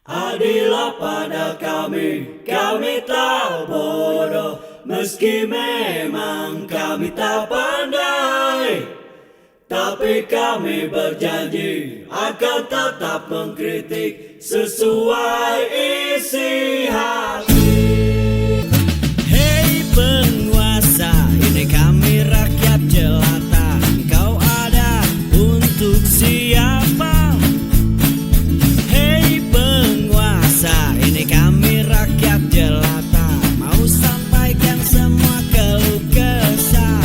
Adilah pada kami tak bodoh, meski memang kami tak pandai. Tapi kami berjanji akan tetap mengkritik sesuai isi hati. Hei penguasa, ini kami rakyat jelata. Engkau ada untuk siapa? Hei penguasa, ini kami rakyat jelata. Mau sampaikan semua keluh kesah.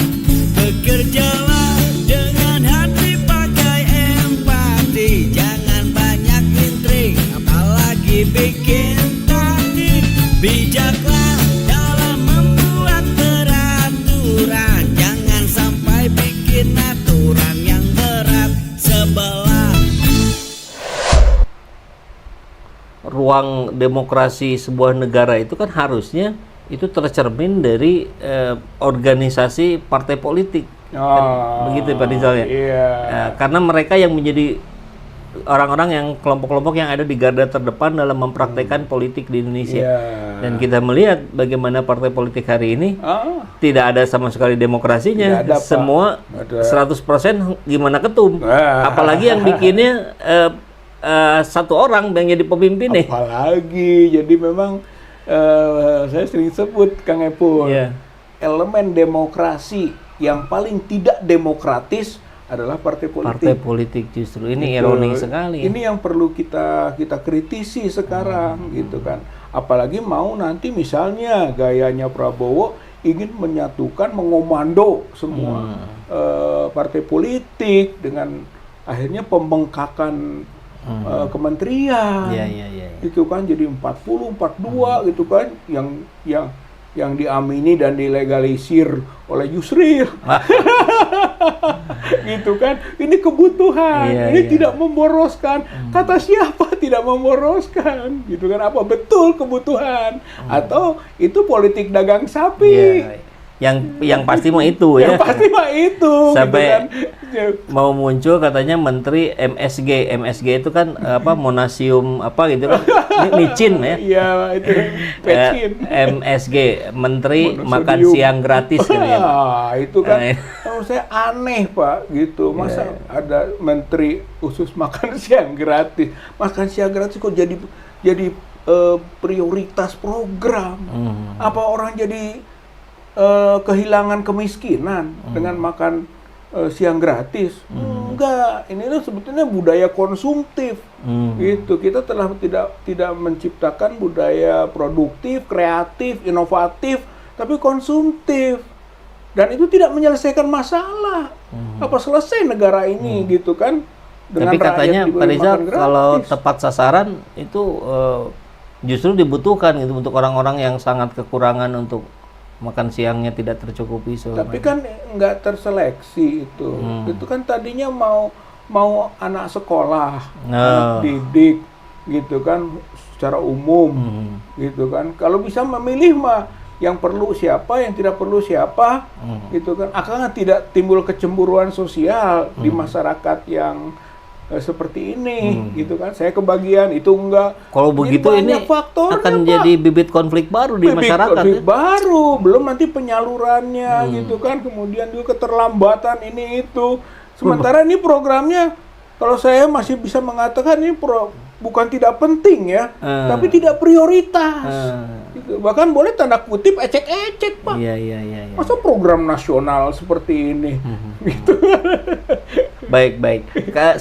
Bekerjalah dengan hati, pakai empati. Jangan banyak intrik, apalagi bikin taktik. Bijaklah dalam membuat peraturan. Jangan sampai bikin aturan yang berat sebelah. Ruang demokrasi sebuah negara itu kan harusnya itu tercermin dari organisasi partai politik. Kan begitu Pak Rizal ya. Nah, karena mereka yang menjadi orang-orang yang kelompok-kelompok yang ada di garda terdepan dalam mempraktekkan politik di Indonesia. Dan kita melihat bagaimana partai politik hari ini tidak ada sama sekali demokrasinya. Tidak ada, Pak. Semua 100% gimana ketum. Apalagi yang bikinnya satu orang yang jadi pemimpin nih. Apalagi, jadi memang saya sering sebut Kang Epul, elemen demokrasi yang paling tidak demokratis adalah partai politik. Partai politik justru ini ironi sekali. Ini yang perlu kita kritisi sekarang, gitu kan. Apalagi mau nanti misalnya gayanya Prabowo ingin menyatukan, mengomando semua partai politik dengan akhirnya pembengkakan kementerian, itu kan jadi 40, 42 gitu kan, yang diamini dan dilegalisir oleh Yusril, gitu kan. Ini kebutuhan, ini tidak memboroskan. Kata siapa tidak memboroskan, gitu kan? Apa betul kebutuhan atau itu politik dagang sapi? Yang pasti mah itu ya. Yang pasti mah itu. Sampai gitu kan. Mau muncul katanya Menteri MSG. MSG itu kan apa, monasium apa gitu kan. Micin ya. Iya, itu micin. MSG, Menteri Makan Siang Gratis gitu ya. Itu kan menurut saya aneh, Pak, gitu. Masa ada menteri khusus makan siang gratis. Makan siang gratis kok jadi prioritas program. Apa orang jadi kehilangan kemiskinan dengan makan siang gratis? Enggak, ini tuh sebetulnya budaya konsumtif. Gitu. Kita telah tidak menciptakan budaya produktif, kreatif, inovatif, tapi konsumtif. Dan itu tidak menyelesaikan masalah. Apa selesai negara ini gitu kan? Dengan tapi katanya Pak Rizal kalau tepat sasaran itu justru dibutuhkan gitu untuk orang-orang yang sangat kekurangan untuk makan siangnya tidak tercukupi. Tapi kan nggak terseleksi itu. Itu kan tadinya mau anak sekolah, anak didik, gitu kan, secara umum, gitu kan. Kalau bisa memilih mah yang perlu siapa, yang tidak perlu siapa, gitu kan. Akan tidak timbul kecemburuan sosial di masyarakat yang seperti ini, gitu kan. Saya kebagian, itu enggak. Kalau begitu ini faktornya, akan Pak. jadi bibit konflik baru di masyarakat. Konflik baru, belum nanti penyalurannya, gitu kan. Kemudian juga keterlambatan ini itu. Sementara ini programnya, kalau saya masih bisa mengatakan ini bukan tidak penting ya, tapi tidak prioritas. Gitu. Bahkan boleh tanda kutip ecek-ecek, Pak. Iya. Masa program nasional seperti ini, gitu. Baik.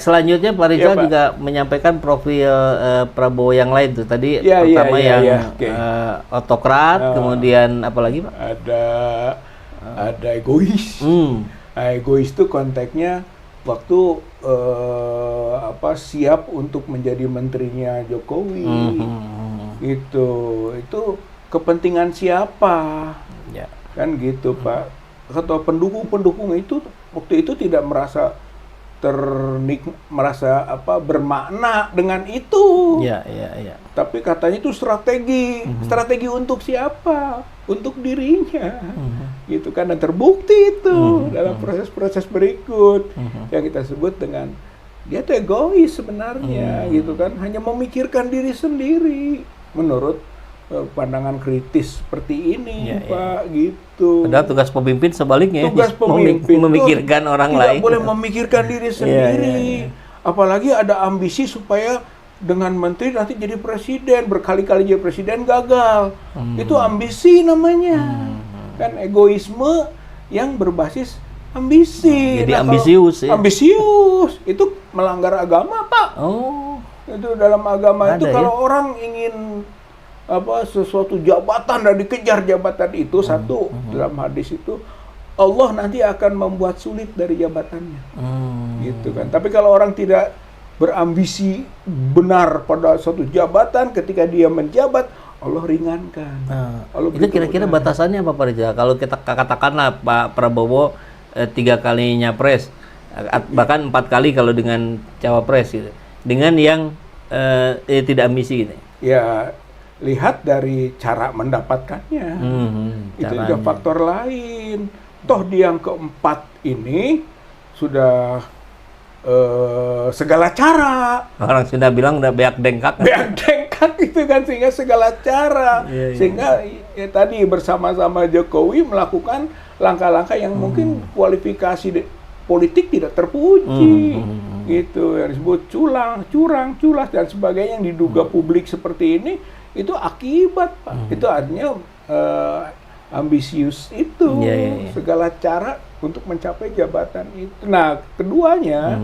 Selanjutnya Pak Rizal juga menyampaikan profil Prabowo yang lain tuh. Tadi pertama otokrat, kemudian apa lagi, Pak? Ada egois. Egois itu konteksnya waktu siap untuk menjadi menterinya Jokowi. Itu kepentingan siapa? Kan gitu, Pak. Atau pendukung itu waktu itu tidak merasa bermakna dengan itu. Tapi katanya itu strategi untuk siapa? Untuk dirinya, gitu kan. Dan terbukti itu dalam proses-proses berikut yang kita sebut dengan dia tuh egois sebenarnya gitu kan, hanya memikirkan diri sendiri menurut pandangan kritis seperti ini, Pak, gitu. Padahal tugas pemimpin sebaliknya, tugas pemimpin memikirkan orang tidak lain. boleh memikirkan diri sendiri. Apalagi ada ambisi supaya dengan menteri nanti jadi presiden, berkali-kali jadi presiden gagal. Itu ambisi namanya. Kan egoisme yang berbasis ambisi. Jadi ambisius ya. Ambisius itu melanggar agama, Pak. Oh. Itu dalam agama Ada itu ya? kalau orang ingin sesuatu jabatan dan dikejar jabatan itu satu dalam hadis itu Allah nanti akan membuat sulit dari jabatannya. Gitu kan. Tapi kalau orang tidak berambisi benar pada suatu jabatan, ketika dia menjabat Allah ringankan. Allah Itu kira-kira batasannya apa Pak Rizal? Kalau kita katakanlah Pak Prabowo 3 kali nyapres, bahkan 4 kali kalau dengan cawapres gitu. Dengan yang tidak ambisi gitu. Ya, lihat dari cara mendapatkannya. Itu juga faktor lain. Toh di yang keempat ini sudah segala cara. Orang sudah bilang udah beak dengkak. Beak dengkak itu kan, sehingga segala cara. Sehingga ya, tadi bersama-sama Jokowi melakukan langkah-langkah yang mungkin kualifikasi politik tidak terpuji. Gitu, yang disebut curang, culas dan sebagainya yang diduga publik seperti ini. Itu akibat, Pak. Itu artinya ambisius itu, segala cara untuk mencapai jabatan itu. Nah, keduanya,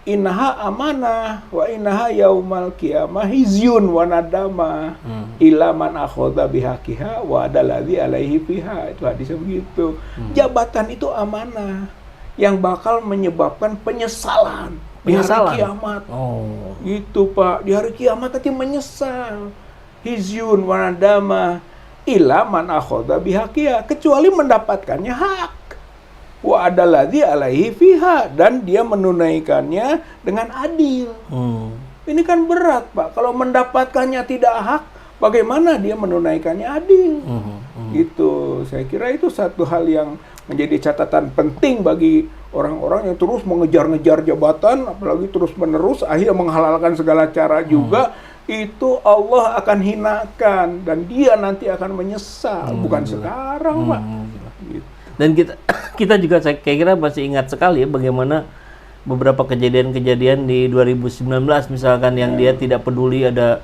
innaha amanah wa innaha yaumal qiyamah hizyun wa nadama ila man akhadha bihaqiha wa adaladzi alaihi fiha. Itu hadisnya begitu. Jabatan itu amanah yang bakal menyebabkan penyesalan di hari kiamat. Gitu, Pak. Di hari kiamat nanti menyesal. Hizyun wa nadama ila man akhadha bihaqiha, kecuali mendapatkannya hak. Wa adaladzi alaihi fiha, dan dia menunaikannya dengan adil. Ini kan berat, Pak. Kalau mendapatkannya tidak hak, bagaimana dia menunaikannya adil? Gitu. Saya kira itu satu hal yang menjadi catatan penting bagi orang-orang yang terus mengejar-ngejar jabatan, apalagi terus-menerus, akhirnya menghalalkan segala cara juga. Itu Allah akan hinakan dan dia nanti akan menyesal, bukan sekarang, Pak. Gitu. Dan kita juga saya kira masih ingat sekali ya bagaimana beberapa kejadian-kejadian di 2019 misalkan yang dia tidak peduli ada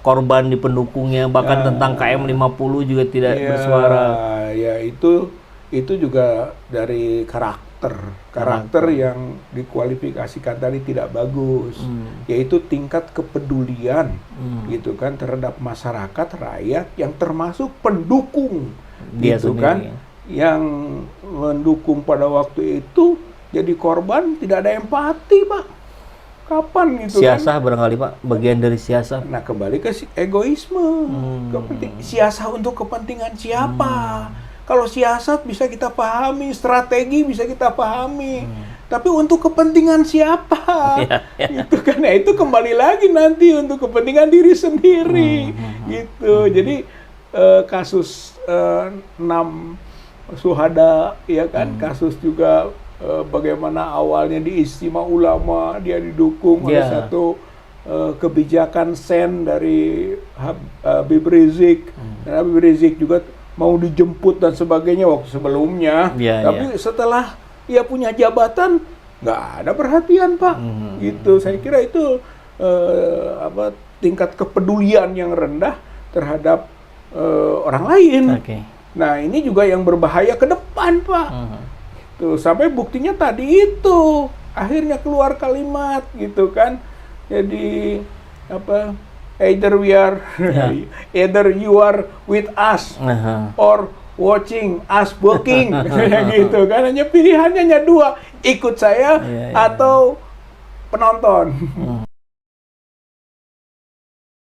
korban di pendukungnya, bahkan tentang KM 50 juga tidak bersuara. Ya itu juga dari karakter yang dikualifikasikan tadi tidak bagus, yaitu tingkat kepedulian gitu kan terhadap masyarakat, rakyat yang termasuk pendukung dia gitu sendiri, kan, yang mendukung pada waktu itu jadi korban, tidak ada empati, Pak. Kapan gitu siasah kan? Barangkali Pak, bagian dari siasah. Nah, kembali ke egoisme. Siasah untuk kepentingan siapa? Kalau siasat bisa kita pahami, strategi bisa kita pahami, tapi untuk kepentingan siapa? Itu kan, ya itu kembali lagi nanti untuk kepentingan diri sendiri, gitu. Jadi kasus 6 syuhada, ya kan, kasus juga bagaimana awalnya di Istimewa Ulama dia didukung oleh satu kebijakan sen dari Habib Rizik, dan Habib Rizik juga mau dijemput dan sebagainya waktu sebelumnya, tapi setelah ia punya jabatan nggak ada perhatian, Pak. Gitu. Saya kira itu tingkat kepedulian yang rendah terhadap orang lain. Nah, ini juga yang berbahaya ke depan, Pak. Tuh, sampai buktinya tadi itu akhirnya keluar kalimat gitu kan. Jadi either you are with us or watching us working. Gitu kan, hanya pilihannya hanya 2, ikut saya atau penonton.